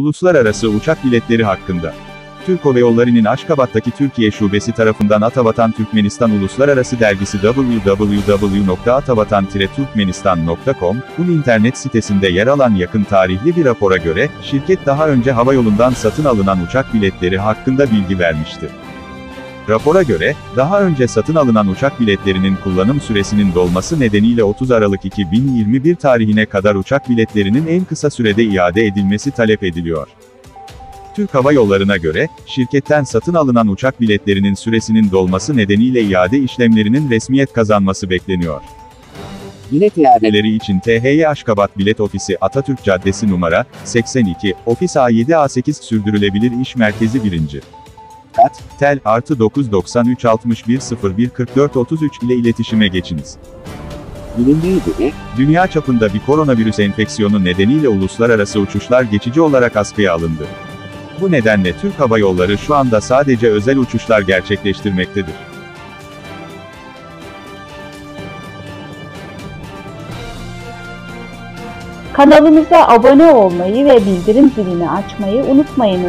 Uluslararası uçak biletleri hakkında. Türk Hava Yolları'nın Aşkabat'taki Türkiye Şubesi tarafından Atavatan Türkmenistan Uluslararası Dergisi www.atavatan-turkmenistan.com''un internet sitesinde yer alan yakın tarihli bir rapora göre, şirket daha önce havayolundan satın alınan uçak biletleri hakkında bilgi vermişti. Rapora göre, daha önce satın alınan uçak biletlerinin kullanım süresinin dolması nedeniyle 30 Aralık 2021 tarihine kadar uçak biletlerinin en kısa sürede iade edilmesi talep ediliyor. Türk Hava Yolları'na göre, şirketten satın alınan uçak biletlerinin süresinin dolması nedeniyle iade işlemlerinin resmiyet kazanması bekleniyor. Bilet iadeleri için THY Aşkabat Bilet Ofisi Atatürk Caddesi numara 82, Ofis A7-A8 Sürdürülebilir İş Merkezi 1. Kat, tel, +993 61 01 44 33 ile iletişime geçiniz. Bilindiği gibi, dünya çapında bir koronavirüs enfeksiyonu nedeniyle uluslararası uçuşlar geçici olarak askıya alındı. Bu nedenle Türk Hava Yolları şu anda sadece özel uçuşlar gerçekleştirmektedir. Kanalımıza abone olmayı ve bildirim zilini açmayı unutmayınız.